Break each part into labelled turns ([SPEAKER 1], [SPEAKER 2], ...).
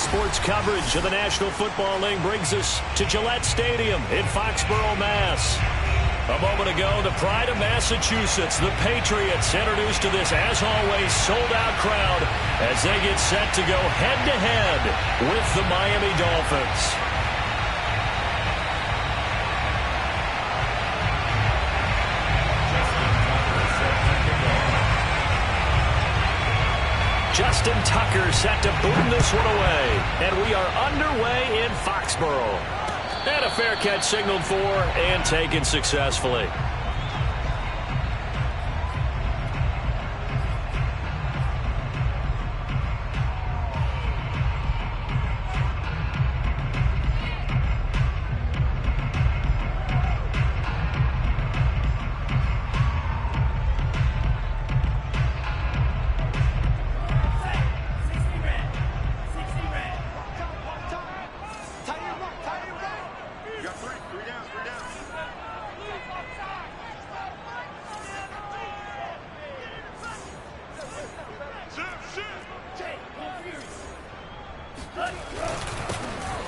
[SPEAKER 1] Sports coverage of the National Football League brings us to Gillette Stadium in Foxborough, Mass. A moment ago, the pride of Massachusetts, the Patriots, introduced to this, as always, sold-out crowd as they get set to go head-to-head with the Miami Dolphins. Justin Tucker set to boom this one away. And we are underway in Foxborough. And a fair catch signaled for and taken successfully.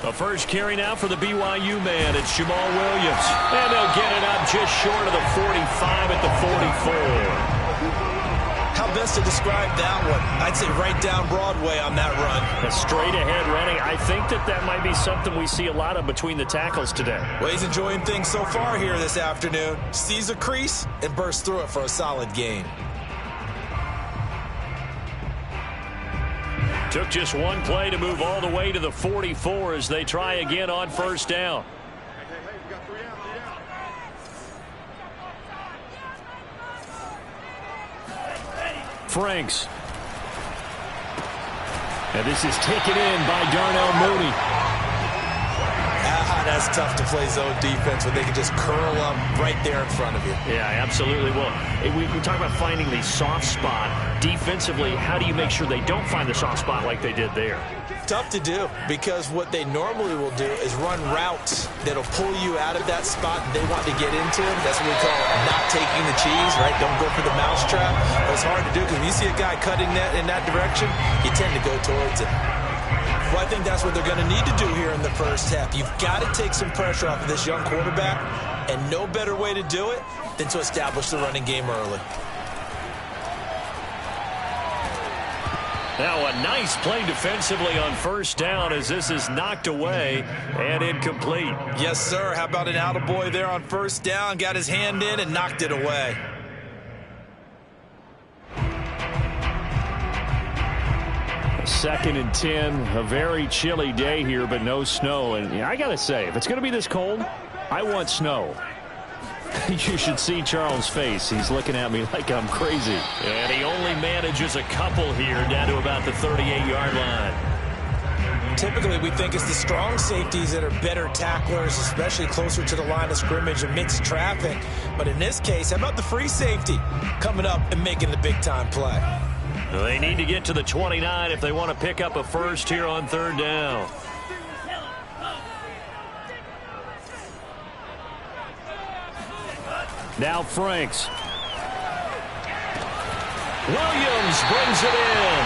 [SPEAKER 1] A first carry now for the BYU man. It's Jamal Williams. And they'll get it up just short of the 45 at the 44.
[SPEAKER 2] How best to describe that one? I'd say right down Broadway on that run.
[SPEAKER 1] A straight ahead running. I think that might be something we see a lot of between the tackles today.
[SPEAKER 2] Well, he's enjoying things so far here this afternoon. Sees a crease and bursts through it for a solid gain.
[SPEAKER 1] Took just one play to move all the way to the 44 as they try again on first down. Franks. And this is taken in by Darnell Mooney.
[SPEAKER 2] That's tough to play zone defense when they can just curl up right there in front of you.
[SPEAKER 1] Yeah, absolutely. Well, we talk about finding the soft spot. Defensively, how do you make sure they don't find the soft spot like they did there?
[SPEAKER 2] Tough to do, because what they normally will do is run routes that'll pull you out of that spot they want to get into. That's what we call not taking the cheese, right? Don't go for the mousetrap. But it's hard to do because when you see a guy cutting that in that direction, you tend to go towards it. Well, I think that's what they're going to need to do here in the first half. You've got to take some pressure off of this young quarterback, and no better way to do it than to establish the running game early.
[SPEAKER 1] Now a nice play defensively on first down as this is knocked away and incomplete.
[SPEAKER 2] Yes, sir. How about an attaboy there on first down? Got his hand in and knocked it away.
[SPEAKER 1] Second and 10, a very chilly day here, but no snow. And I got to say, if it's going to be this cold, I want snow. You should see Charles' face. He's looking at me like I'm crazy. And he only manages a couple here down to about the 38-yard line.
[SPEAKER 2] Typically, we think it's the strong safeties that are better tacklers, especially closer to the line of scrimmage amidst traffic. But in this case, how about the free safety coming up and making the big-time play?
[SPEAKER 1] They need to get to the 29 if they want to pick up a first here on third down. Now Franks. Williams brings it in.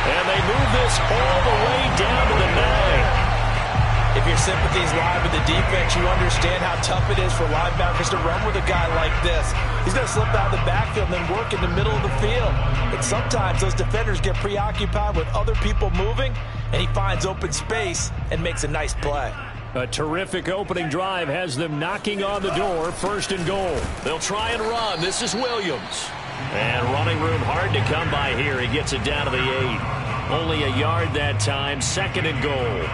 [SPEAKER 1] And they move this all the way down to the 9.
[SPEAKER 2] If your sympathies lie with the defense, you understand how tough it is for linebackers to run with a guy like this. He's going to slip out of the backfield and then work in the middle of the field. But sometimes those defenders get preoccupied with other people moving, and he finds open space and makes a nice play.
[SPEAKER 1] A terrific opening drive has them knocking on the door, first and goal. They'll try and run. This is Williams. And running room hard to come by here. He gets it down to the 8. Only a yard that time, second and goal.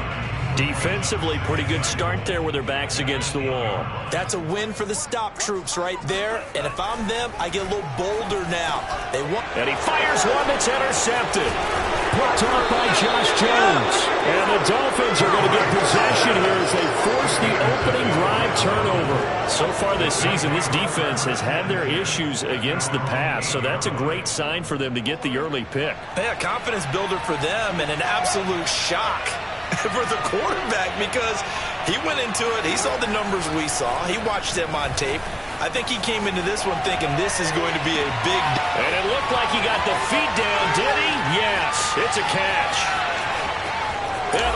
[SPEAKER 1] Defensively, pretty good start there with their backs against the wall.
[SPEAKER 2] That's a win for the stop troops right there. And if I'm them, I get a little bolder now.
[SPEAKER 1] And he fires one that's intercepted. Picked off by Josh Jones. And the Dolphins are going to get possession here as they force the opening drive turnover. So far this season, this defense has had their issues against the pass. So that's a great sign for them to get the early pick.
[SPEAKER 2] Yeah, confidence builder for them and an absolute shock for the quarterback because he went into it. He saw the numbers we saw. He watched them on tape. I think he came into this one thinking this is going to be a big...
[SPEAKER 1] And it looked like he got the feet down, did he? Yes, it's a catch. And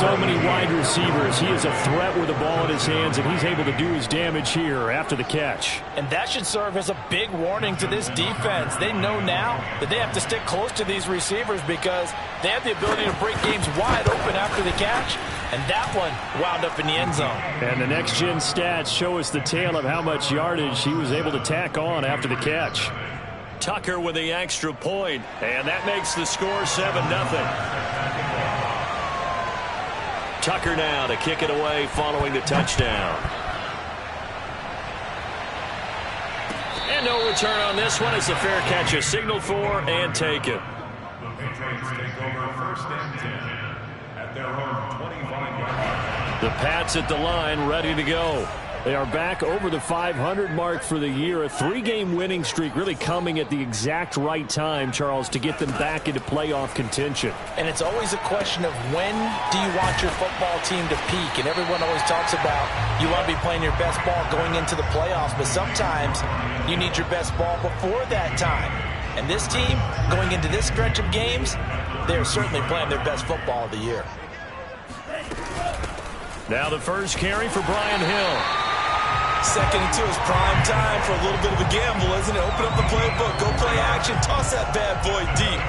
[SPEAKER 1] so many wide receivers. He is a threat with the ball in his hands, and he's able to do his damage here after the catch.
[SPEAKER 3] And that should serve as a big warning to this defense. They know now that they have to stick close to these receivers because they have the ability to break games wide open after the catch. And that one wound up in the end zone.
[SPEAKER 1] And the next-gen stats show us the tale of how much yardage he was able to tack on after the catch. Tucker with the extra point, and that makes the score 7-0. Tucker now to kick it away following the touchdown. And no return on this one as the fair catch is signaled for and taken.
[SPEAKER 4] The Patriots take over 1st and 10 at their own 25-yard line.
[SPEAKER 1] The Pats at the line ready to go. They are back over the 500 mark for the year. A 3-game winning streak really coming at the exact right time, Charles, to get them back into playoff contention.
[SPEAKER 3] And it's always a question of when do you want your football team to peak? And everyone always talks about you want to be playing your best ball going into the playoffs, but sometimes you need your best ball before that time. And this team, going into this stretch of games, they're certainly playing their best football of the year.
[SPEAKER 1] Now the first carry for Brian Hill.
[SPEAKER 2] Second and 2 is prime time for a little bit of a gamble, isn't it? Open up the playbook, go play action, toss that bad boy deep.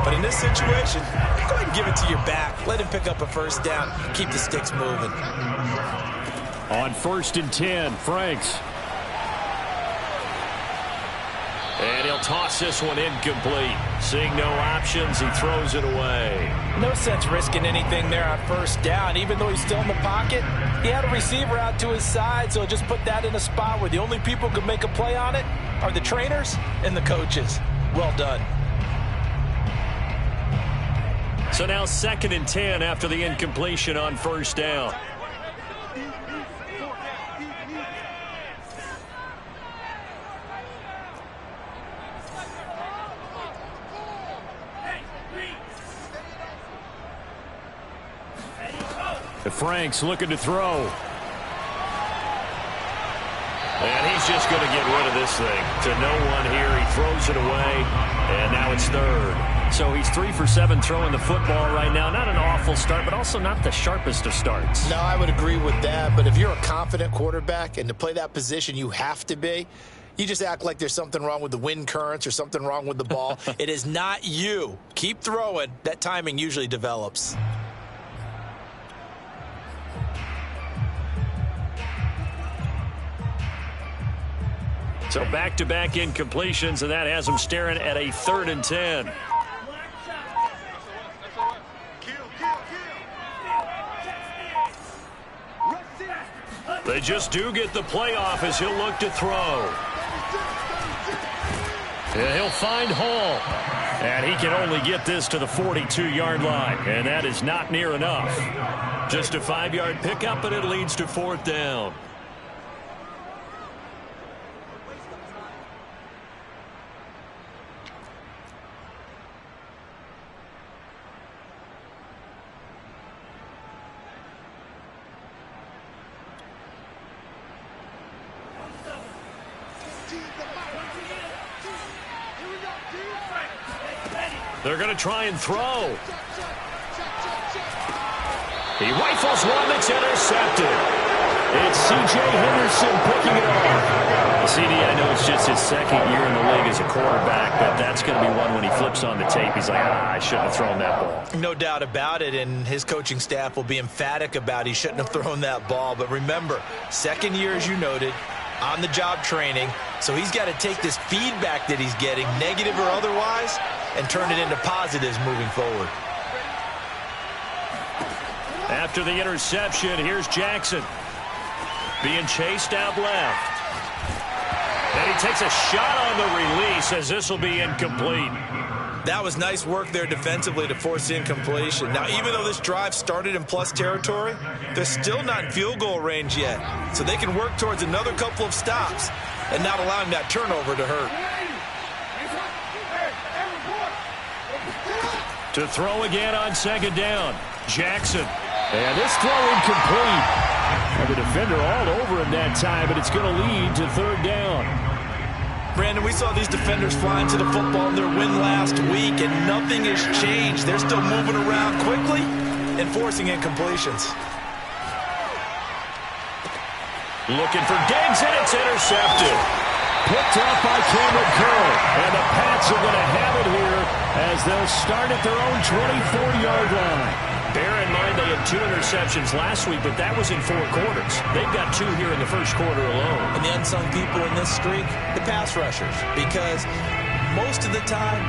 [SPEAKER 2] But in this situation, go ahead and give it to your back. Let him pick up a first down. Keep the sticks moving.
[SPEAKER 1] On 1st and 10, Franks. And he'll toss this one incomplete. Seeing no options, he throws it away.
[SPEAKER 3] No sense risking anything there on 1st down. Even though he's still in the pocket, he had a receiver out to his side, so just put that in a spot where the only people who can make a play on it are the trainers and the coaches. Well done.
[SPEAKER 1] So now 2nd and 10 after the incompletion on 1st down. Franks looking to throw. And he's just going to get rid of this thing. To no one here. He throws it away. And now it's 3rd. So he's 3 for 7 throwing the football right now. Not an awful start, but also not the sharpest of starts.
[SPEAKER 3] No, I would agree with that. But if you're a confident quarterback and to play that position you have to be, you just act like there's something wrong with the wind currents or something wrong with the ball. It is not you. Keep throwing. That timing usually develops.
[SPEAKER 1] So back-to-back incompletions, and that has them staring at a 3rd and 10. They just do get the playoff as he'll look to throw. And he'll find Hall. And he can only get this to the 42-yard line, and that is not near enough. Just a 5-yard pickup, and it leads to 4th down. They're going to try and throw. He rifles one that's intercepted. It's C.J. Henderson picking it off. CD, I know it's just his 2nd year in the league as a quarterback, but that's going to be one when he flips on the tape. He's like, I shouldn't have thrown that ball.
[SPEAKER 3] No doubt about it, and his coaching staff will be emphatic about he shouldn't have thrown that ball. But remember, 2nd year, as you noted, on-the-job training, so he's got to take this feedback that he's getting, negative or otherwise, and turn it into positives moving forward.
[SPEAKER 1] After the interception, here's Jackson being chased out left. And he takes a shot on the release as this will be incomplete.
[SPEAKER 2] That was nice work there defensively to force the incompletion. Now, even though this drive started in plus territory, they're still not in field goal range yet. So they can work towards another couple of stops and not allowing that turnover to hurt.
[SPEAKER 1] To throw again on 2nd down. Jackson. And this throw incomplete. And the defender all over him that time, but it's going to lead to 3rd down.
[SPEAKER 2] Brandon, we saw these defenders flying to the football in their win last week, and nothing has changed. They're still moving around quickly,
[SPEAKER 3] and forcing incompletions.
[SPEAKER 1] Looking for Diggs, and it's intercepted. Picked off by Cameron Curl. And the Pats are going to have it here as they'll start at their own 24-yard line. Bear in mind they had 2 interceptions last week, but that was in 4 quarters. They've got 2 here in the first quarter alone.
[SPEAKER 2] And the unsung people in this streak, the pass rushers. Because most of the time,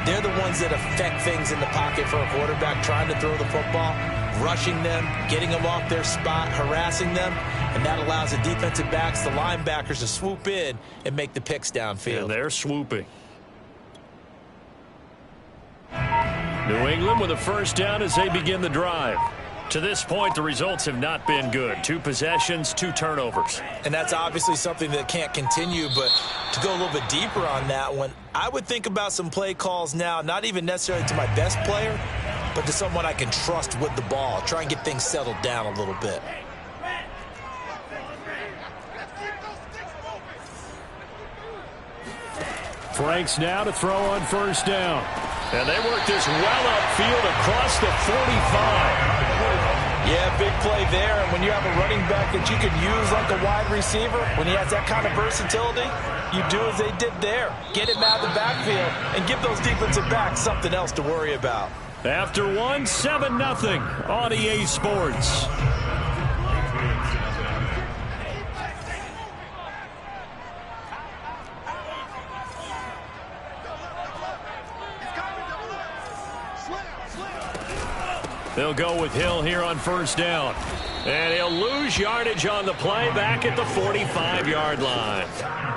[SPEAKER 2] they're the ones that affect things in the pocket for a quarterback trying to throw the football, rushing them, getting them off their spot, harassing them, and that allows the defensive backs, the linebackers, to swoop in and make the picks downfield.
[SPEAKER 1] And they're swooping. New England with a first down as they begin the drive. To this point, the results have not been good. 2 possessions, 2 turnovers.
[SPEAKER 2] And that's obviously something that can't continue, but to go a little bit deeper on that one, I would think about some play calls now, not even necessarily to my best player, but to someone I can trust with the ball. Try and get things settled down a little bit.
[SPEAKER 1] Franks now to throw on first down. And they work this well upfield across the 45.
[SPEAKER 3] Yeah, big play there. And when you have a running back that you can use like a wide receiver, when he has that kind of versatility, you do as they did there. Get him out of the backfield and give those defensive backs something else to worry about.
[SPEAKER 1] After 1, 7-0 on EA Sports. They'll go with Hill here on first down. And he'll lose yardage on the play back at the 45-yard line.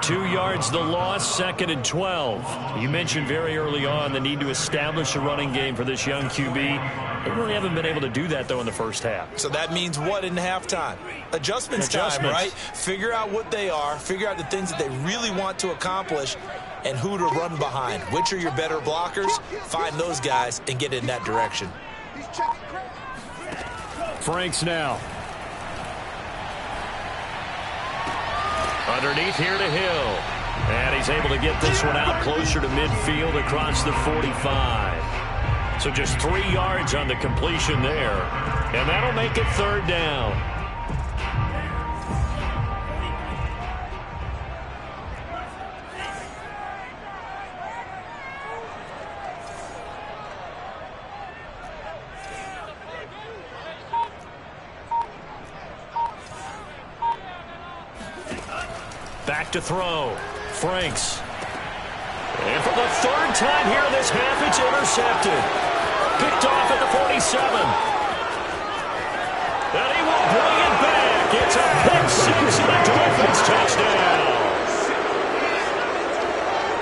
[SPEAKER 1] 2 yards the loss, 2nd and 12. You mentioned very early on the need to establish a running game for this young QB. They really haven't been able to do that, though, in the first half.
[SPEAKER 2] So that means what in halftime? Adjustments time, right? Figure out what they are. Figure out the things that they really want to accomplish and who to run behind. Which are your better blockers? Find those guys and get in that direction.
[SPEAKER 1] Franks now. Underneath here to Hill. And he's able to get this one out closer to midfield across the 45. So just 3 yards on the completion there. And that'll make it 3rd down. Back to throw. Franks. And for the 3rd time here in this half, it's intercepted. Picked off at the 47. And he will bring it back. It's a pick 6 and a Dolphins touchdown.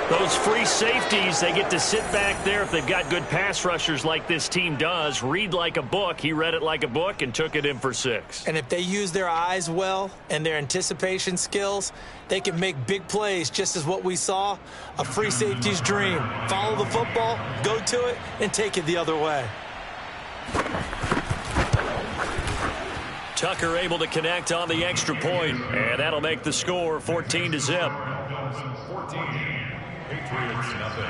[SPEAKER 1] Those free safeties, they get to sit back there if they've got good pass rushers like this team does. Read like a book. He read it like a book and took it in for 6.
[SPEAKER 2] And if they use their eyes well and their anticipation skills, they can make big plays, just as what we saw. A free safety's dream. Follow the football, go to it, and take it the other way.
[SPEAKER 1] Tucker able to connect on the extra point, and that'll make the score 14-0.
[SPEAKER 4] 14. Patriots nothing.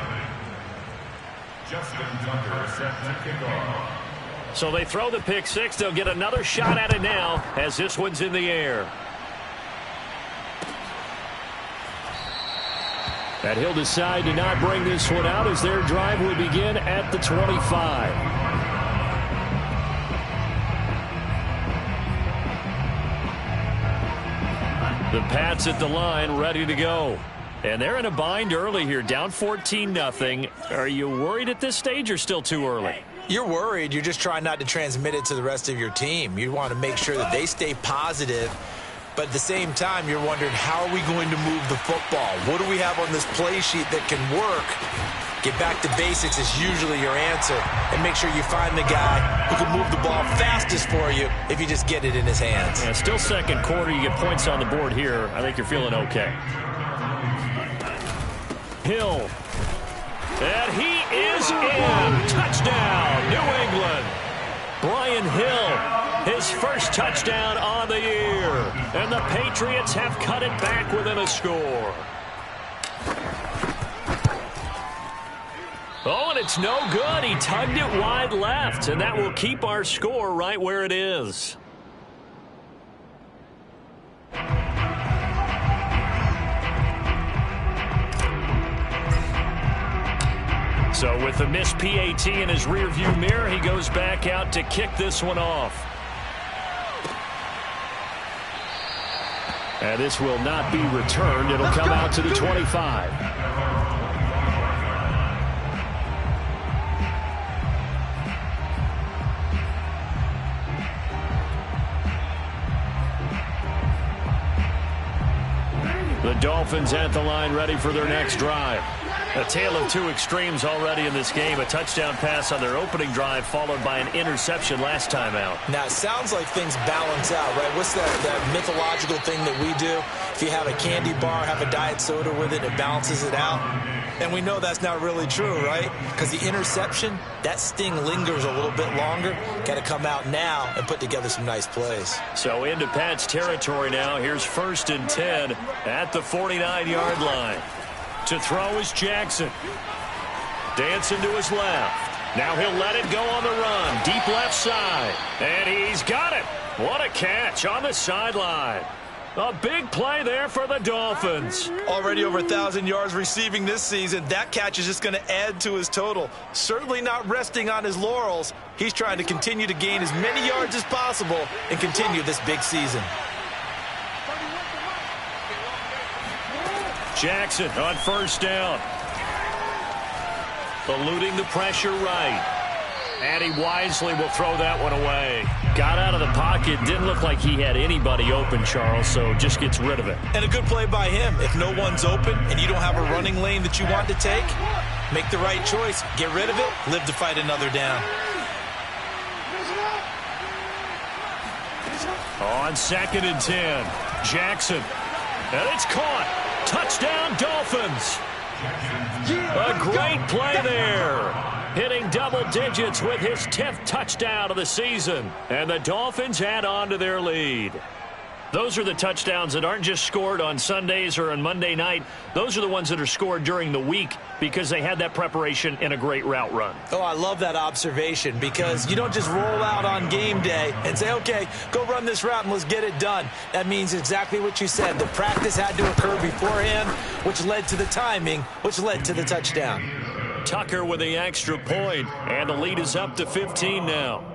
[SPEAKER 4] Justin Tucker set to kick off.
[SPEAKER 1] So they throw the pick 6. They'll get another shot at it now as this one's in the air. And he'll decide to not bring this one out as their drive will begin at the 25. The Pats at the line ready to go. And they're in a bind early here, down 14-0. Are you worried at this stage or still too early?
[SPEAKER 2] You're worried. You're just trying not to transmit it to the rest of your team. You want to make sure that they stay positive. But at the same time, you're wondering, how are we going to move the football? What do we have on this play sheet that can work? Get back to basics is usually your answer. And make sure you find the guy who can move the ball fastest for you if you just get it in his hands.
[SPEAKER 1] Yeah, still 2nd quarter. You get points on the board here. I think you're feeling okay. Hill. And he is in. Touchdown, New England. Brian Hill, his first touchdown on the year. And the Patriots have cut it back within a score. Oh, and it's no good. He tugged it wide left, and that will keep our score right where it is. So with the missed PAT in his rearview mirror, he goes back out to kick this one off. And this will not be returned. It'll come out to the 25. The Dolphins at the line, ready for their next drive. A tale of two extremes already in this game. A touchdown pass on their opening drive, followed by an interception last time out.
[SPEAKER 2] Now, it sounds like things balance out, right? What's that mythological thing that we do? If you have a candy bar, have a diet soda with it, it balances it out. And we know that's not really true, right? Because the interception, that sting lingers a little bit longer. Got to come out now and put together some nice plays.
[SPEAKER 1] So into Pat's territory now. Here's 1st and 10 at the 49-yard line. To throw is Jackson. Dancing to his left. Now he'll let it go on the run. Deep left side. And he's got it. What a catch on the sideline. A big play there for the Dolphins.
[SPEAKER 2] Already over 1,000 yards receiving this season. That catch is just going to add to his total. Certainly not resting on his laurels. He's trying to continue to gain as many yards as possible and continue this big season.
[SPEAKER 1] Jackson on 1st down. Eluding the pressure right. And he wisely will throw that one away. Got out of the pocket. Didn't look like he had anybody open, Charles, so just gets rid of it.
[SPEAKER 2] And a good play by him. If no one's open and you don't have a running lane that you want to take, make the right choice. Get rid of it. Live to fight another down.
[SPEAKER 1] On 2nd and 10, Jackson. And it's caught. Touchdown, Dolphins. A great play there. Hitting double digits with his 10th touchdown of the season. And the Dolphins add on to their lead. Those are the touchdowns that aren't just scored on Sundays or on Monday night. Those are the ones that are scored during the week because they had that preparation in a great route run.
[SPEAKER 2] Oh, I love that observation because you don't just roll out on game day and say, okay, go run this route and let's get it done. That means exactly what you said. The practice had to occur beforehand, which led to the timing, which led to the touchdown.
[SPEAKER 1] Tucker with the extra point, and the lead is up to 15 now.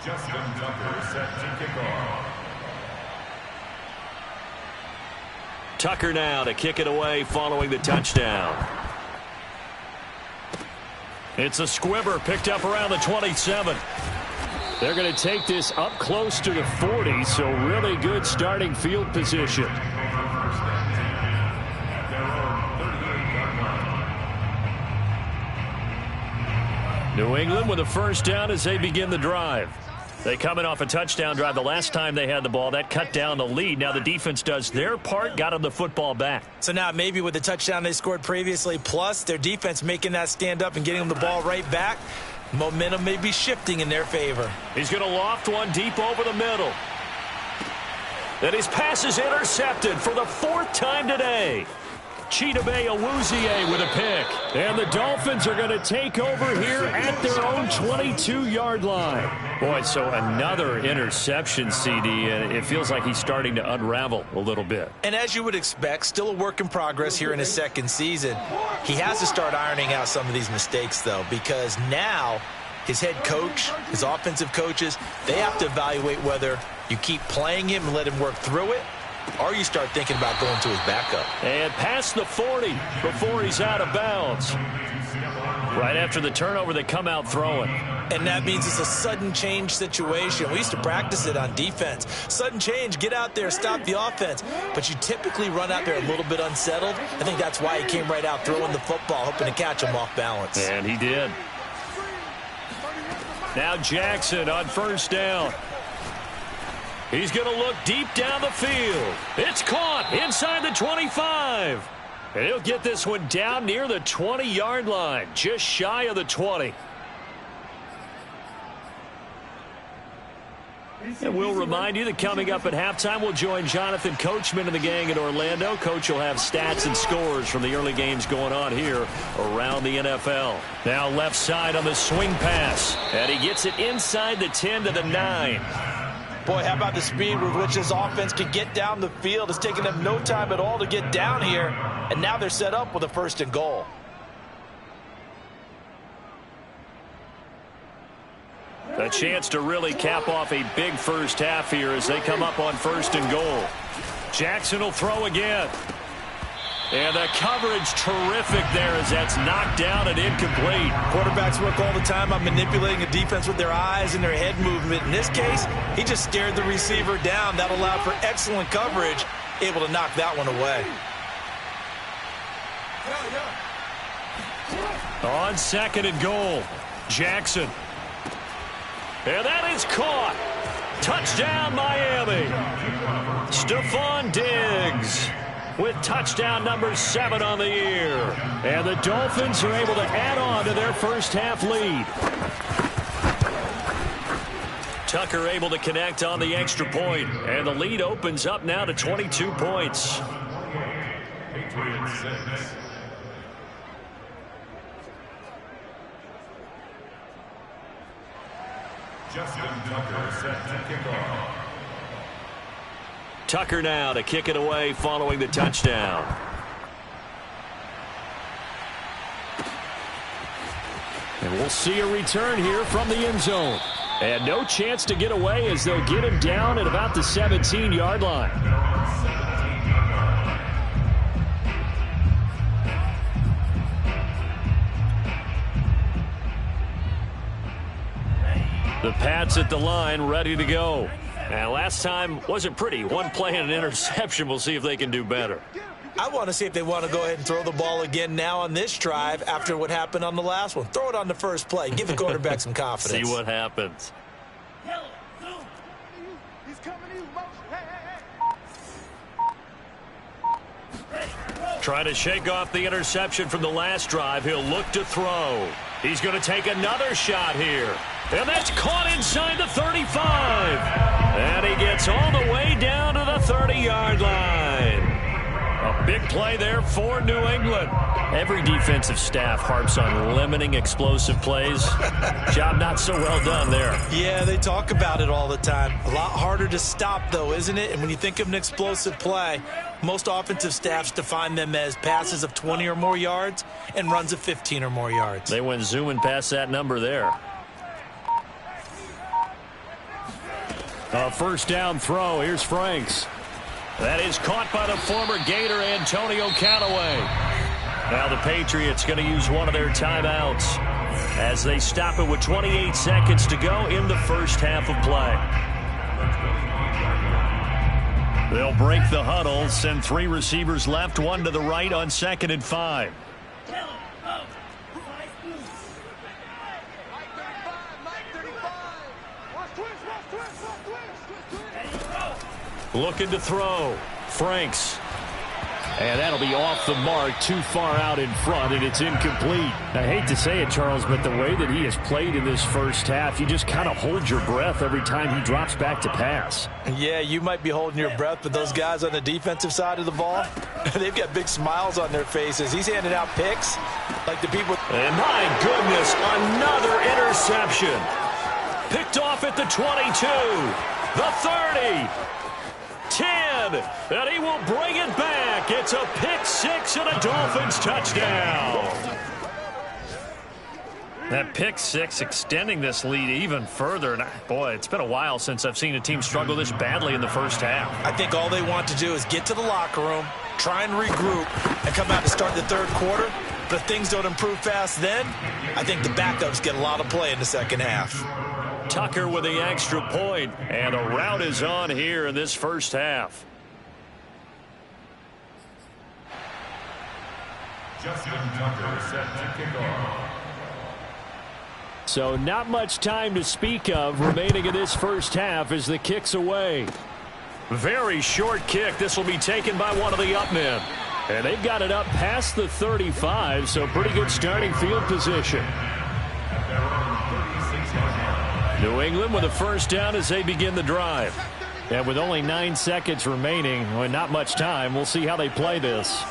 [SPEAKER 4] Justin Tucker set to kick off.
[SPEAKER 1] Tucker now to kick it away following the touchdown. It's a squibber picked up around the 27. They're going to take this up close to the 40, so really good starting field position. New England with a 1st down as they begin the drive. They coming off a touchdown drive the last time they had the ball. That cut down the lead. Now the defense does their part, got them the football back.
[SPEAKER 2] So now maybe with the touchdown they scored previously, plus their defense making that stand up and getting them the ball right back, momentum may be shifting in their favor.
[SPEAKER 1] He's going to loft one deep over the middle. Then his pass is intercepted for the 4th time today. Chidobe Awuzie with a pick. And the Dolphins are going to take over here at their own 22-yard line. Boy, so another interception, CD, and it feels like he's starting to unravel a little bit.
[SPEAKER 2] And as you would expect, still a work in progress here in his 2nd season. He has to start ironing out some of these mistakes, though, because now his head coach, his offensive coaches, they have to evaluate whether you keep playing him and let him work through it, or you start thinking about going to his backup.
[SPEAKER 1] And past the 40 before he's out of bounds. Right after the turnover, they come out throwing.
[SPEAKER 2] And that means it's a sudden change situation. We used to practice it on defense. Sudden change, get out there, stop the offense. But you typically run out there a little bit unsettled. I think that's why he came right out throwing the football, hoping to catch him off balance.
[SPEAKER 1] And he did. Now Jackson on 1st down. He's going to look deep down the field. It's caught inside the 25. And he'll get this one down near the 20-yard line, just shy of the 20. And we'll remind you that coming up at halftime, we'll join Jonathan Coachman and the gang in Orlando. Coach will have stats and scores from the early games going on here around the NFL. Now left side on the swing pass. And he gets it inside the 10 to the 9.
[SPEAKER 3] Boy, how about the speed with which this offense can get down the field? It's taken them no time at all to get down here. And now they're set up with a 1st and goal.
[SPEAKER 1] A chance to really cap off a big first half here as they come up on 1st and goal. Jackson will throw again. And the coverage terrific there as that's knocked down and incomplete.
[SPEAKER 3] Quarterbacks work all the time on manipulating a defense with their eyes and their head movement. In this case, he just stared the receiver down. That allowed for excellent coverage, able to knock that one away.
[SPEAKER 1] On 2nd and goal, Jackson. And that is caught. Touchdown, Miami. Stephon Diggs with touchdown number 7 on the year. And the Dolphins are able to add on to their first half lead. Tucker able to connect on the extra point. And the lead opens up now to 22 points.
[SPEAKER 4] Patriots 6. Justin Tucker set to kick off.
[SPEAKER 1] Tucker now to kick it away following the touchdown. And we'll see a return here from the end zone. And no chance to get away as they'll get him down at about the 17-yard line. The Pats at the line, ready to go. And last time wasn't pretty. One play and an interception. We'll see if they can do better.
[SPEAKER 3] I want to see if they want to go ahead and throw the ball again now on this drive after what happened on the last one. Throw it on the first play. Give the quarterback some confidence.
[SPEAKER 1] See what happens. Try to shake off the interception from the last drive. He'll look to throw. He's going to take another shot here. And that's caught inside the 35. And he gets all the way down to the 30-yard line. A big play there for New England. Every defensive staff harps on limiting explosive plays. Job not so well done there.
[SPEAKER 3] Yeah, they talk about it all the time. A lot harder to stop, though, isn't it? And when you think of an explosive play, most offensive staffs define them as passes of 20 or more yards and runs of 15 or more yards.
[SPEAKER 1] They went zooming past that number there. A first down throw. Here's Franks. That is caught by the former Gator Antonio Callaway. Now the Patriots going to use one of their timeouts as they stop it with 28 seconds to go in the first half of play. They'll break the huddle, send 3 receivers left, 1 to the right on 2nd and 5. Looking to throw. Franks. And that'll be off the mark, too far out in front, and it's incomplete. I hate to say it, Charles, but the way that he has played in this first half, you just kind of hold your breath every time he drops back to pass.
[SPEAKER 3] Yeah, you might be holding your breath, but those guys on the defensive side of the ball, they've got big smiles on their faces. He's handing out picks like the people.
[SPEAKER 1] And my goodness, another interception. Picked off at the 22, the 30. 10, and he will bring it back. It's a pick-6 and a Dolphins touchdown. That pick-6 extending this lead even further. And boy, it's been a while since I've seen a team struggle this badly in the first half.
[SPEAKER 3] I think all they want to do is get to the locker room, try and regroup, and come out to start the third quarter. But if things don't improve fast then, I think the backups get a lot of play in the second half.
[SPEAKER 1] Tucker with the extra point, and a rout is on here in this first half.
[SPEAKER 4] Justin Tucker set to kick off.
[SPEAKER 1] So not much time to speak of remaining in this first half as the kick's away. Very short kick. This will be taken by one of the up men. And they've got it up past the 35, so pretty good starting field position. New England with a first down as they begin the drive. And with only 9 seconds remaining, well, not much time, we'll see how they play this.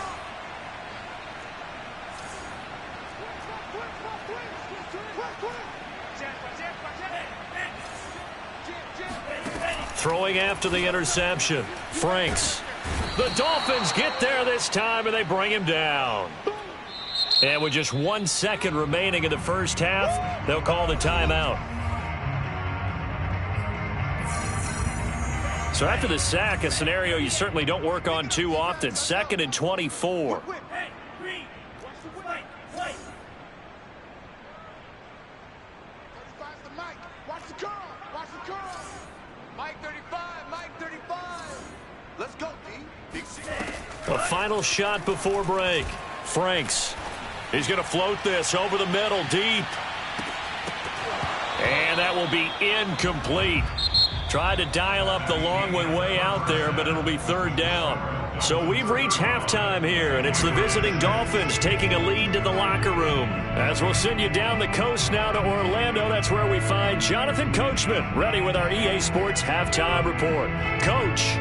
[SPEAKER 1] Throwing after the interception. Franks. The Dolphins get there this time, and they bring him down. And with just 1 second remaining in the first half, they'll call the timeout. So after the sack, a scenario you certainly don't work on too often. 2nd and 24. A final shot before break. Franks. He's going to float this over the middle, deep. And that will be incomplete. Tried to dial up the long way out there, but it'll be 3rd down. So we've reached halftime here, and it's the visiting Dolphins taking a lead to the locker room. As we'll send you down the coast now to Orlando, that's where we find Jonathan Coachman, ready with our EA Sports Halftime Report. Coach.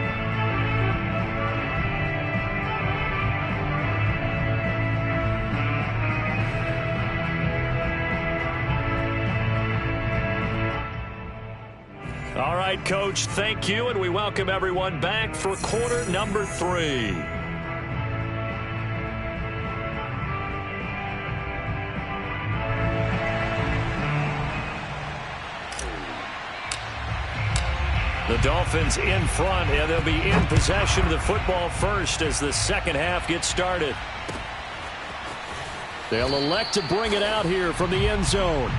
[SPEAKER 1] All right, Coach, thank you, and we welcome everyone back for quarter number 3. The Dolphins in front, and they'll be in possession of the football first as the second half gets started. They'll elect to bring it out here from the end zone.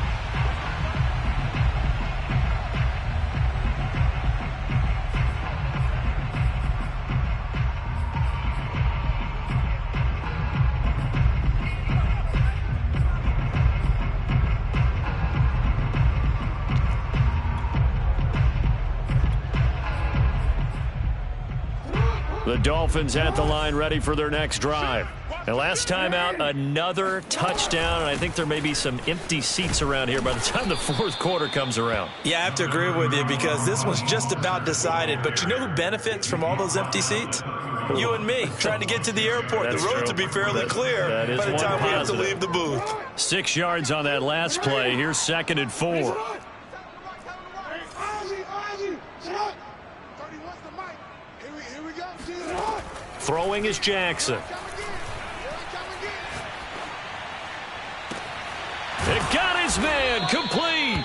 [SPEAKER 1] The Dolphins at the line ready for their next drive. And last time out, another touchdown. And I think there may be some empty seats around here by the time the 4th quarter comes around.
[SPEAKER 2] Yeah, I have to agree with you because this one's just about decided. But you know who benefits from all those empty seats? You and me, trying to get to the airport.
[SPEAKER 1] That's
[SPEAKER 2] the roads
[SPEAKER 1] true.
[SPEAKER 2] will be fairly clear by the time we have to leave the booth.
[SPEAKER 1] 6 yards on that last play. Here's 2nd and 4. Throwing is Jackson. It got his man complete.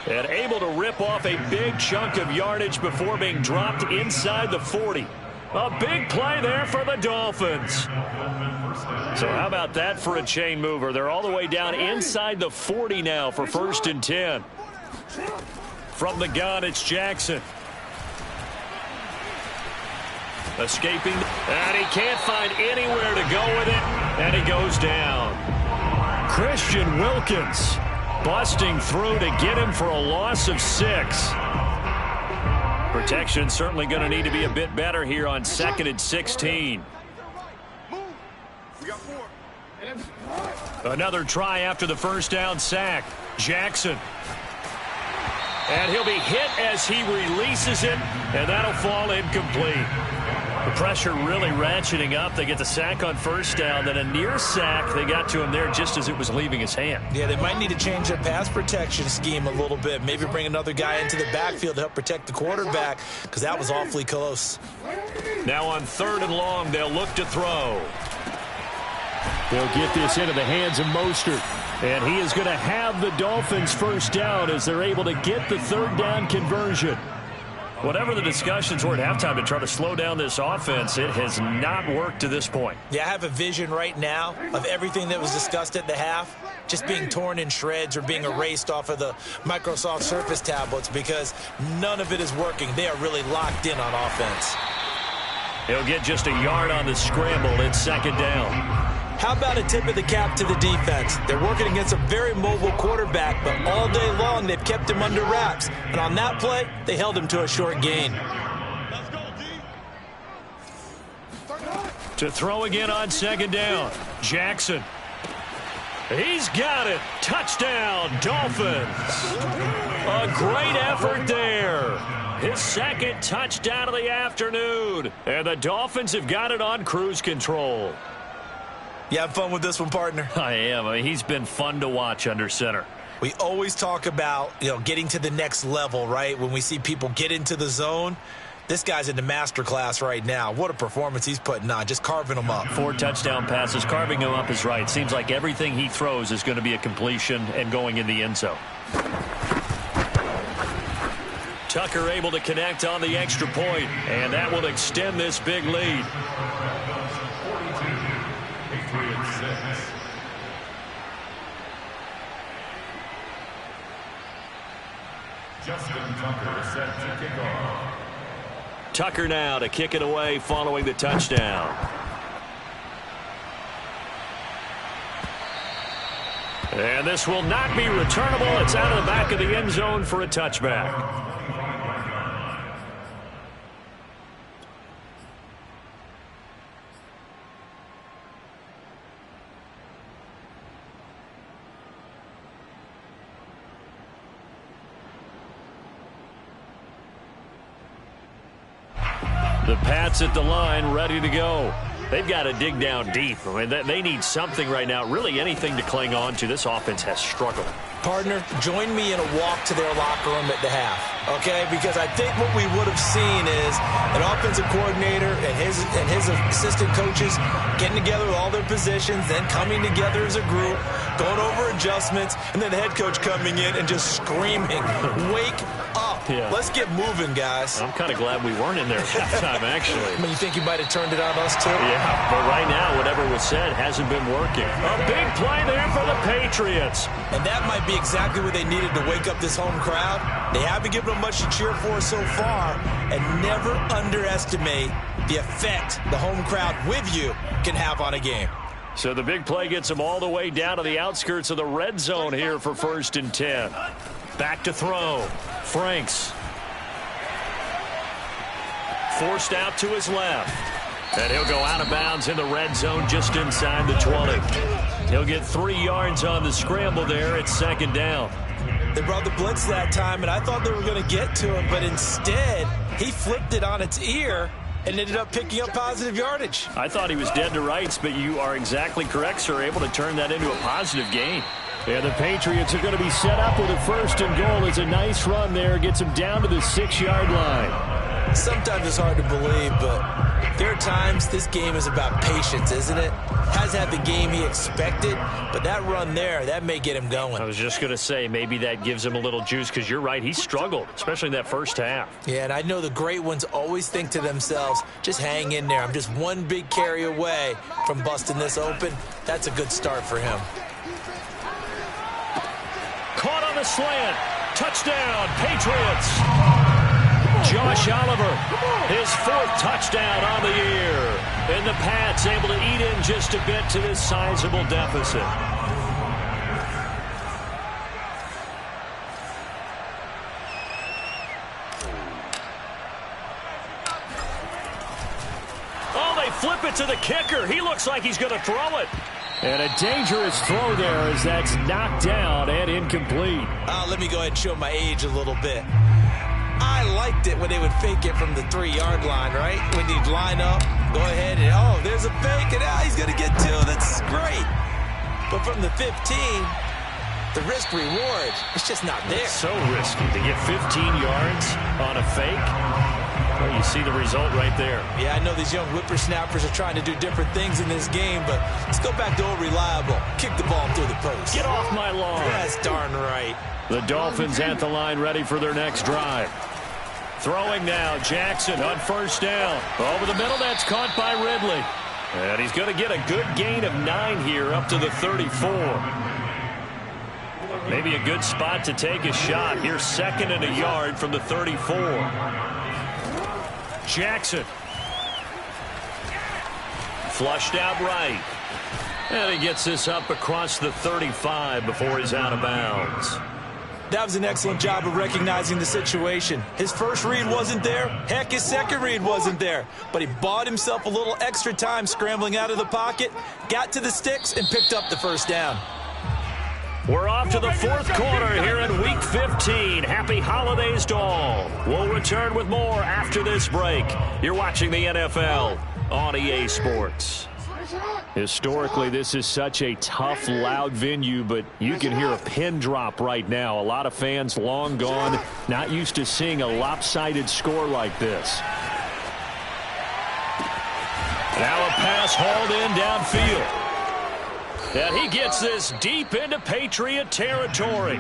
[SPEAKER 1] And able to rip off a big chunk of yardage before being dropped inside the 40. A big play there for the Dolphins. So how about that for a chain mover? They're all the way down inside the 40 now for 1st and 10. From the gun, it's Jackson. Escaping, and he can't find anywhere to go with it, and he goes down. Christian Wilkins busting through to get him for a loss of 6. Protection certainly going to need to be a bit better here on 2nd and 16. Another try after the first down sack. Jackson. And he'll be hit as he releases it, and that'll fall incomplete. The pressure really ratcheting up. They get the sack on first down, then a near sack. They got to him there just as it was leaving his hand.
[SPEAKER 2] Yeah, they might need to change their pass protection scheme a little bit. Maybe bring another guy into the backfield to help protect the quarterback because that was awfully close.
[SPEAKER 1] Now on 3rd and long, they'll look to throw. They'll get this into the hands of Mostert. And he is going to have the Dolphins first down as they're able to get the 3rd down conversion. Whatever the discussions were at halftime to try to slow down this offense, it has not worked to this point.
[SPEAKER 2] Yeah, I have a vision right now of everything that was discussed at the half just being torn in shreds or being erased off of the Microsoft Surface tablets because none of it is working. They are really locked in on offense.
[SPEAKER 1] He'll get just a yard on the scramble. It's 2nd down.
[SPEAKER 2] How about a tip of the cap to the defense? They're working against a very mobile quarterback, but all day long they've kept him under wraps. And on that play, they held him to a short gain. To
[SPEAKER 1] throw again on 2nd down. Jackson. He's got it. Touchdown, Dolphins. A great effort there. His second touchdown of the afternoon. And the Dolphins have got it on cruise control.
[SPEAKER 2] You have fun with this one, partner?
[SPEAKER 1] I am. I mean, he's been fun to watch under center.
[SPEAKER 2] We always talk about, getting to the next level, right? When we see people get into the zone. This guy's in the master class right now. What a performance he's putting on, just carving them up.
[SPEAKER 1] 4 touchdown passes. Carving them up is right. Seems like everything he throws is going to be a completion and going in the end zone. Tucker able to connect on the extra point, and that will extend this big lead.
[SPEAKER 4] 42, Patriots 6. Justin Tucker set to kick off.
[SPEAKER 1] Tucker now to kick it away following the touchdown. And this will not be returnable. It's out of the back of the end zone for a touchback. The Pats at the line, ready to go. They've got to dig down deep. I mean, they need something right now, really anything to cling on to. This offense has struggled.
[SPEAKER 2] Partner, join me in a walk to their locker room at the half, okay? Because I think what we would have seen is an offensive coordinator and his assistant coaches getting together with all their positions, then coming together as a group, going over adjustments, and then the head coach coming in and just screaming, wake up.
[SPEAKER 1] Yeah.
[SPEAKER 2] Let's get moving, guys.
[SPEAKER 1] I'm kind of glad we weren't in there at that time, actually.
[SPEAKER 2] I mean, you think you might have turned it on us, too?
[SPEAKER 1] Yeah, but right now, whatever was said hasn't been working. A big play there for the Patriots.
[SPEAKER 2] And that might be exactly what they needed to wake up this home crowd. They haven't given them much to cheer for so far, and never underestimate the effect the home crowd with you can have on a game.
[SPEAKER 1] So the big play gets them all the way down to the outskirts of the red zone here for 1st and 10. Back to throw. Franks. Forced out to his left. And he'll go out of bounds in the red zone just inside the 20. He'll get 3 yards on the scramble there at 2nd down.
[SPEAKER 2] They brought the blitz that time, and I thought they were going to get to him, but instead he flipped it on its ear and ended up picking up positive yardage.
[SPEAKER 1] I thought he was dead to rights, but you are exactly correct, sir. Able to turn that into a positive gain. And the Patriots are going to be set up with a 1st and goal. It's a nice run there. Gets them down to the 6-yard line.
[SPEAKER 2] Sometimes it's hard to believe, but there are times this game is about patience, isn't it? Hasn't had the game he expected, but that run there, that may get him going.
[SPEAKER 1] I was just going to say, maybe that gives him a little juice, because you're right, he struggled, especially in that first half.
[SPEAKER 2] Yeah, and I know the great ones always think to themselves, just hang in there. I'm just one big carry away from busting this open. That's a good start for him.
[SPEAKER 1] Caught on the slant. Touchdown, Patriots. Josh Oliver, his 4th touchdown on the year. And the Pats able to eat in just a bit to this sizable deficit. Oh, they flip it to the kicker. He looks like he's going to throw it. And a dangerous throw there as that's knocked down and incomplete.
[SPEAKER 2] Let me go ahead and show my age a little bit. I liked it when they would fake it from the 3-yard line, right? When you'd line up, go ahead and, oh, there's a fake, and he's going to get 2. That's great. But from the 15, the risk-reward, it's just not there.
[SPEAKER 1] It's so risky to get 15 yards on a fake. Well, you see the result right there.
[SPEAKER 2] Yeah, I know these young whippersnappers are trying to do different things in this game, but let's go back to old reliable. Kick the ball through the post.
[SPEAKER 1] Get off my lawn.
[SPEAKER 2] That's darn right.
[SPEAKER 1] The Dolphins at the line ready for their next drive. Throwing now, Jackson on 1st down. Over the middle, that's caught by Ridley. And he's going to get a good gain of 9 here up to the 34. Maybe a good spot to take a shot. Here's 2nd and a yard from the 34. Jackson. Flushed out right. And he gets this up across the 35 before he's out of bounds.
[SPEAKER 2] That was an excellent job of recognizing the situation. His first read wasn't there. Heck, his second read wasn't there. But he bought himself a little extra time scrambling out of the pocket, got to the sticks, and picked up the 1st down.
[SPEAKER 1] off to the fourth quarter here in Week 15. Happy holidays to all. We'll return with more after this break. You're watching the NFL on EA Sports. Historically, this is such a tough, loud venue, but you can hear a pin drop right now. A lot of fans long gone, not used to seeing a lopsided score like this. Now a pass hauled in downfield. And he gets this deep into Patriot territory.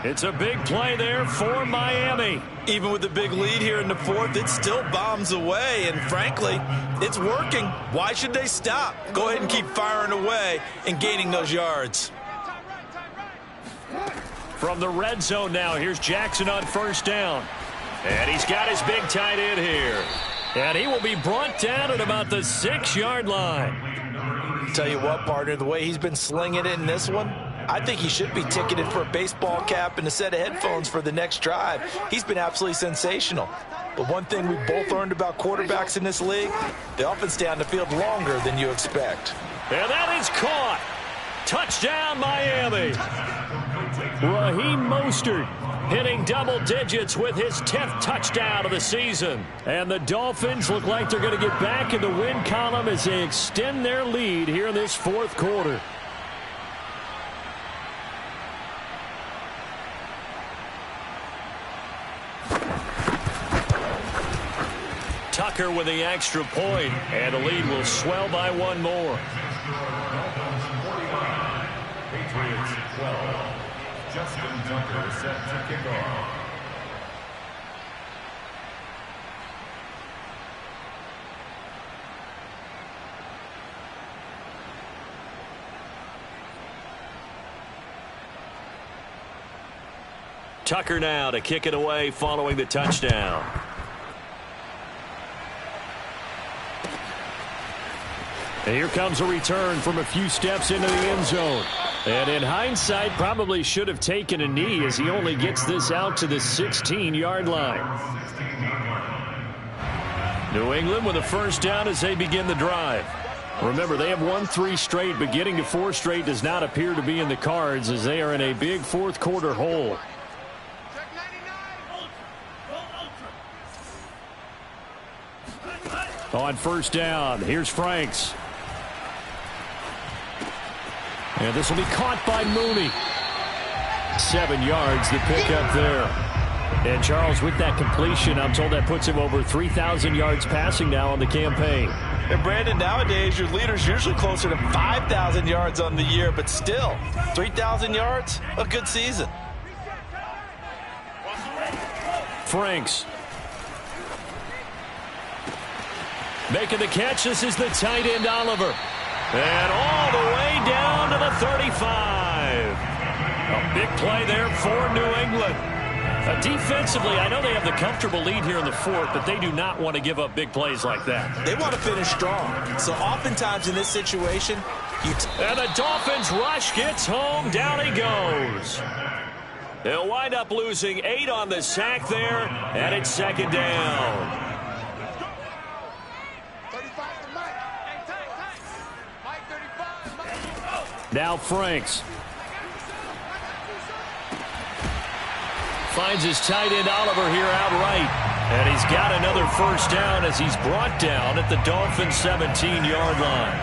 [SPEAKER 1] It's a big play there for Miami.
[SPEAKER 2] Even with the big lead here in the fourth, it still bombs away, and frankly, it's working. Why should they stop? Go ahead and keep firing away and gaining those yards.
[SPEAKER 1] From the red zone now, here's Jackson on first down. And he's got his big tight end here. And he will be brought down at about the 6-yard line.
[SPEAKER 3] Tell you what, partner, the way he's been slinging it in this one, I think he should be ticketed for a baseball cap and a set of headphones for the next drive. He's been absolutely sensational. But one thing we both learned about quarterbacks in this league, they often stay on the field longer than you expect.
[SPEAKER 1] And that is caught. Touchdown, Miami. Raheem Mostert hitting double digits with his 10th touchdown of the season. And the Dolphins look like they're going to get back in the win column as they extend their lead here in this fourth quarter. Tucker with the extra point, and the lead will swell by one more.
[SPEAKER 4] Patriots 12. Justin Tucker set to kick off.
[SPEAKER 1] Tucker now to kick it away following the touchdown. And here comes a return from a few steps into the end zone. And in hindsight, probably should have taken a knee as he only gets this out to the 16-yard line. New England with a first down as they begin the drive. Remember, they have won 3 straight, but getting to 4 straight does not appear to be in the cards as they are in a big fourth quarter hole. On first down, here's Franks. And this will be caught by Mooney. 7 yards, the pickup there. And Charles, with that completion, I'm told that puts him over 3,000 yards passing now on the campaign.
[SPEAKER 3] And Brandon, nowadays your leader's usually closer to 5,000 yards on the year, but still, 3,000 yards, a good season.
[SPEAKER 1] Franks. Making the catch, this is the tight end Oliver. And all the way down to the 35. A big play there for New England. Defensively, I know they have the comfortable lead here in the fourth, but they do not want to give up big plays like that.
[SPEAKER 2] They want to finish strong. So oftentimes in this situation,
[SPEAKER 1] and the Dolphins rush gets home. Down he goes. They'll wind up losing 8 on the sack there, and it's second down. Now Franks. Finds his tight end Oliver here outright. And he's got another first down as he's brought down at the Dolphins' 17-yard line.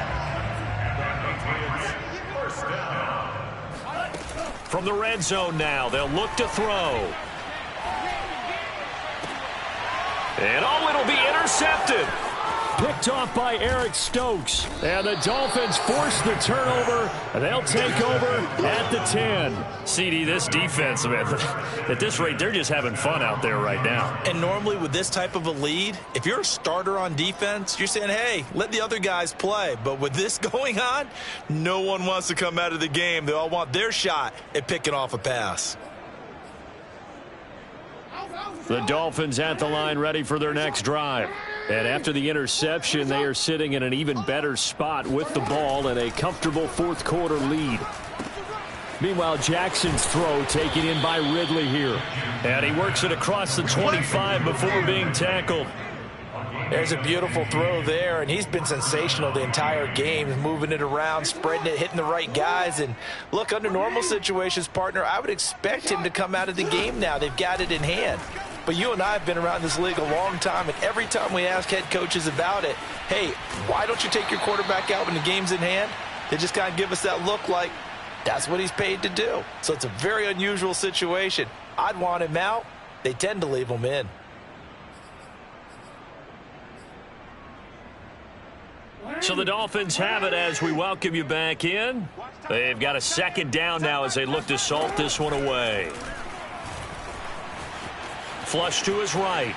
[SPEAKER 1] From the red zone now, they'll look to throw. And it'll be intercepted. Picked off by Eric Stokes. And the Dolphins force the turnover. And they'll take over at the 10. CD, this defense, man, at this rate, they're just having fun out there right now.
[SPEAKER 2] And normally with this type of a lead, if you're a starter on defense, you're saying, hey, let the other guys play. But with this going on, no one wants to come out of the game. They all want their shot at picking off a pass.
[SPEAKER 1] The Dolphins at the line ready for their next drive. And after the interception, they are sitting in an even better spot with the ball and a comfortable fourth quarter lead. Meanwhile, Jackson's throw taken in by Ridley here. And he works it across the 25 before being tackled.
[SPEAKER 3] There's a beautiful throw there, and he's been sensational the entire game, moving it around, spreading it, hitting the right guys. And look, under normal situations, partner, I would expect him to come out of the game now. They've got it in hand. But you and I have been around this league a long time, and every time we ask head coaches about it, hey, why don't you take your quarterback out when the game's in hand? They just kind of give us that look like that's what he's paid to do. So it's a very unusual situation. I'd want him out. They tend to leave him in.
[SPEAKER 1] So the Dolphins have it as we welcome you back in. They've got a second down now as they look to salt this one away. Flush to his right.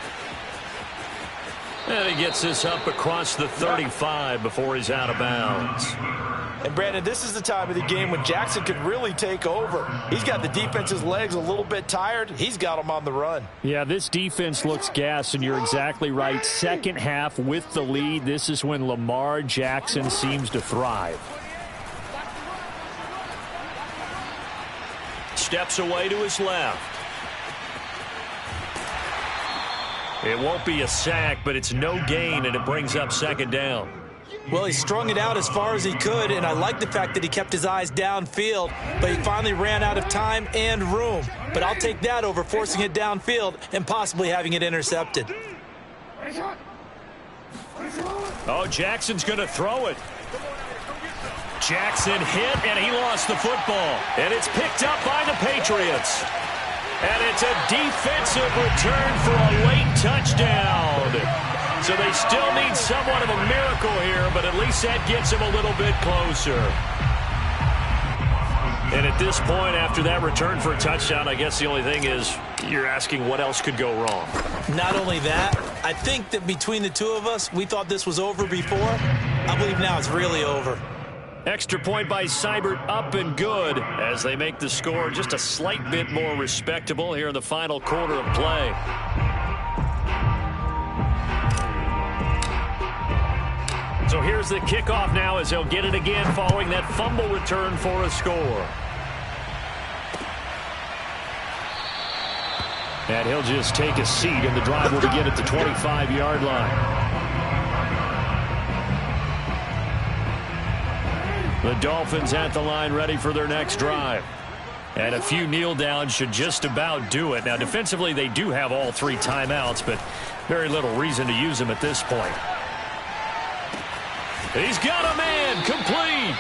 [SPEAKER 1] And he gets this up across the 35 before he's out of bounds.
[SPEAKER 3] And, Brandon, this is the time of the game when Jackson could really take over. He's got the defense's legs a little bit tired. He's got them on the run.
[SPEAKER 1] Yeah, this defense looks gassed, and you're exactly right. Second half with the lead, this is when Lamar Jackson seems to thrive. Steps away to his left. It won't be a sack, but it's no gain, and it brings up second down.
[SPEAKER 5] Well, he strung it out as far as he could, and I like the fact that he kept his eyes downfield, but he finally ran out of time and room. But I'll take that over forcing it downfield and possibly having it intercepted.
[SPEAKER 1] Oh, Jackson's going to throw it. Jackson hit, and he lost the football. And it's picked up by the Patriots. And it's a defensive return for a late touchdown. So they still need somewhat of a miracle here, but at least that gets him a little bit closer. And at this point, after that return for a touchdown, I guess the only thing is you're asking what else could go wrong.
[SPEAKER 5] Not only that, I think that between the two of us, we thought this was over before. I believe now it's really over.
[SPEAKER 1] Extra point by Seibert, up and good as they make the score just a slight bit more respectable here in the final quarter of play. So here's the kickoff now as they'll get it again following that fumble return for a score. And he'll just take a seat, and the drive will begin at the 25-yard line. The Dolphins at the line ready for their next drive. And a few kneel downs should just about do it. Now, defensively, they do have all three timeouts, but very little reason to use them at this point. He's got a man, complete.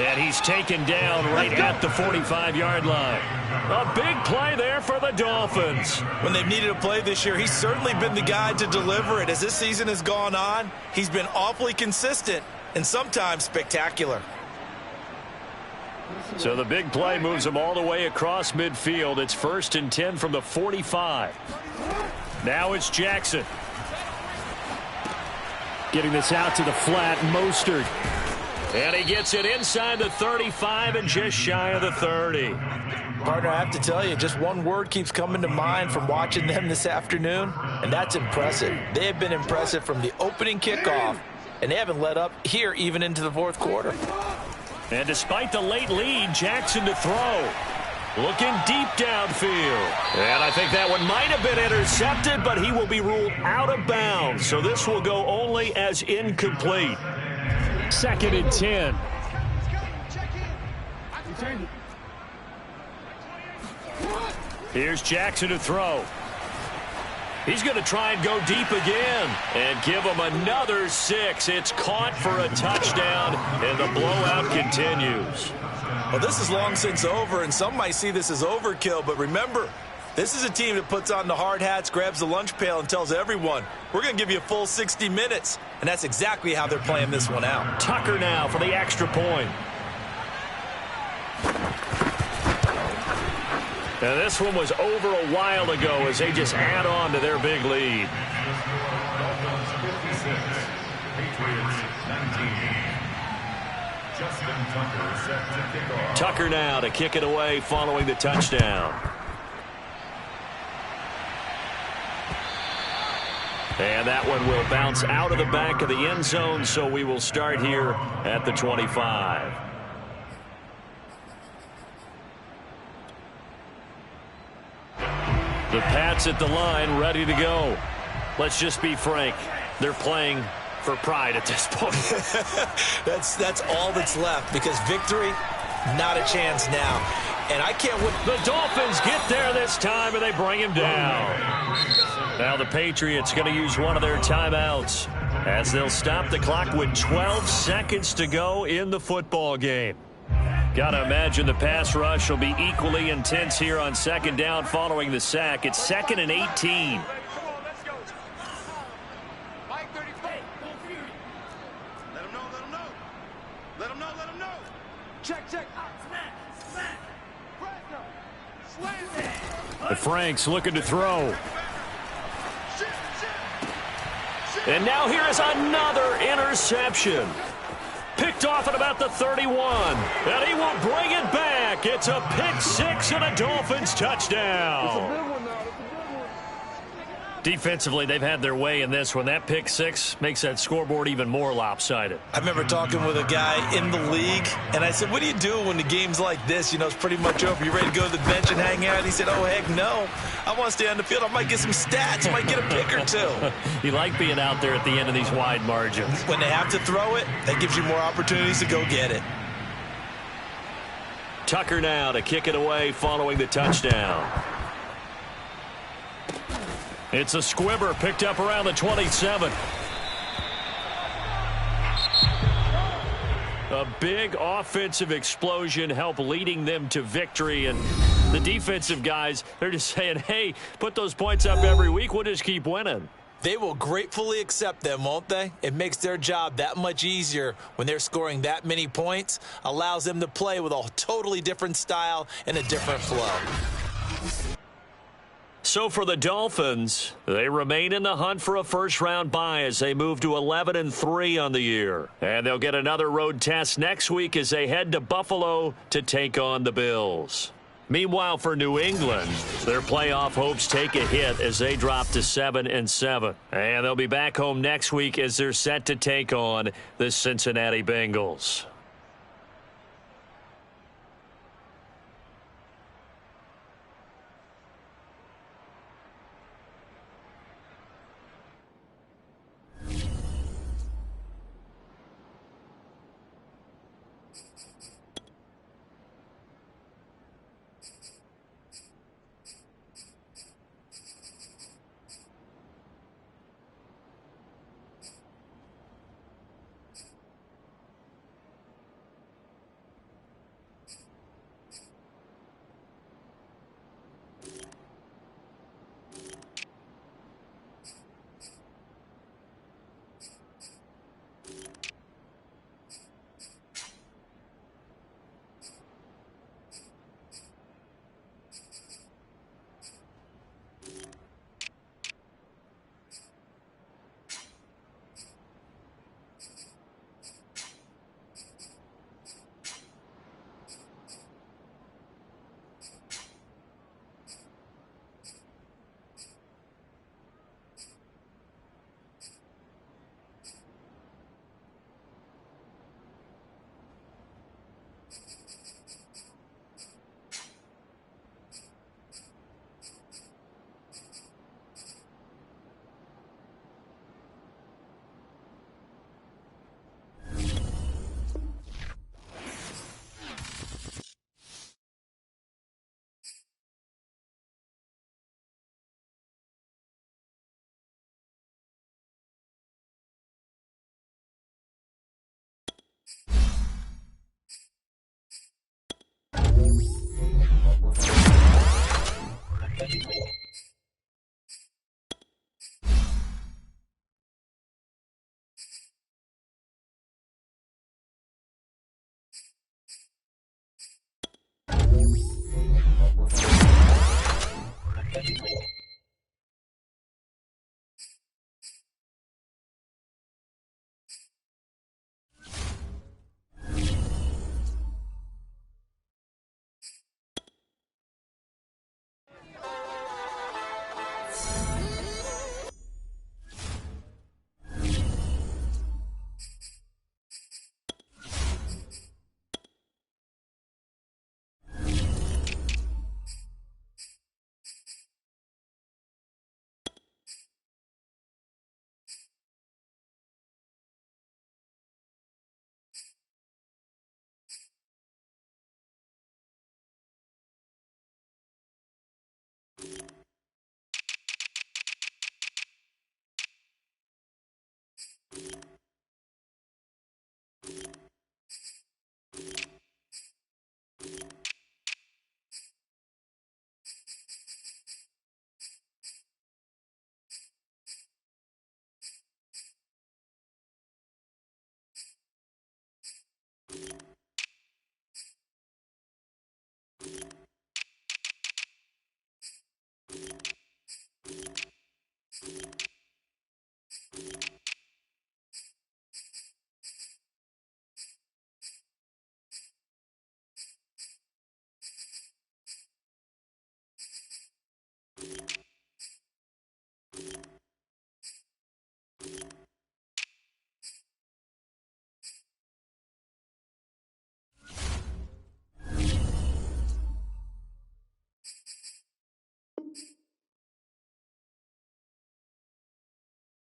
[SPEAKER 1] And he's taken down right at the 45-yard line. A big play there for the Dolphins.
[SPEAKER 3] When they've needed a play this year, he's certainly been the guy to deliver it. As this season has gone on, he's been awfully consistent and sometimes spectacular.
[SPEAKER 1] So the big play moves them all the way across midfield. It's 1st and 10 from the 45. Now it's Jackson. Getting this out to the flat, Mostert. And he gets it inside the 35 and just shy of the 30.
[SPEAKER 3] Partner, I have to tell you, just one word keeps coming to mind from watching them this afternoon, and that's impressive. They have been impressive from the opening kickoff, and they haven't let up here even into the fourth quarter.
[SPEAKER 1] And despite the late lead, Jackson to throw. Looking deep downfield. And I think that one might have been intercepted, but he will be ruled out of bounds. So this will go only as incomplete. 2nd and 10. Here's Jackson to throw. He's going to try and go deep again and give him another 6. It's caught for a touchdown, and the blowout continues.
[SPEAKER 3] Well, this is long since over, and some might see this as overkill, but remember, this is a team that puts on the hard hats, grabs the lunch pail, and tells everyone, we're going to give you a full 60 minutes, and that's exactly how they're playing this one out.
[SPEAKER 1] Tucker now for the extra point. Now this one was over a while ago as they just add on to their big lead. Tucker now to kick it away following the touchdown. And that one will bounce out of the back of the end zone, so we will start here at the 25. The Pats at the line, ready to go. Let's just be frank. They're playing for pride at this point.
[SPEAKER 2] That's all that's left, because victory, not a chance now. And I can't win.
[SPEAKER 1] The Dolphins get there this time, and they bring him down. Now the Patriots going to use one of their timeouts as they'll stop the clock with 12 seconds to go in the football game. Got to imagine the pass rush will be equally intense here on second down following the sack. It's 2nd and 18. Frank's looking to throw. And now here is another interception. Picked off at about the 31. And he will bring it back. It's a pick six and a Dolphins touchdown. Defensively, they've had their way in this one. That pick six makes that scoreboard even more lopsided.
[SPEAKER 2] I remember talking with a guy in the league, and I said, what do you do when the game's like this? You know, it's pretty much over. You ready to go to the bench and hang out? He said, oh, heck no. I want to stay on the field. I might get some stats. I might get a pick or two.
[SPEAKER 1] You like being out there at the end of these wide margins.
[SPEAKER 2] When they have to throw it, that gives you more opportunities to go get it.
[SPEAKER 1] Tucker now to kick it away following the touchdown. It's a squibber picked up around the 27. A big offensive explosion helped leading them to victory. And the defensive guys, they're just saying, hey, put those points up every week. We'll just keep winning.
[SPEAKER 2] They will gratefully accept them, won't they? It makes their job that much easier when they're scoring that many points. Allows them to play with a totally different style and a different flow.
[SPEAKER 1] So for the Dolphins, they remain in the hunt for a first-round bye as they move to 11-3 on the year. And they'll get another road test next week as they head to Buffalo to take on the Bills. Meanwhile, for New England, their playoff hopes take a hit as they drop to 7-7. And they'll be back home next week as they're set to take on the Cincinnati Bengals.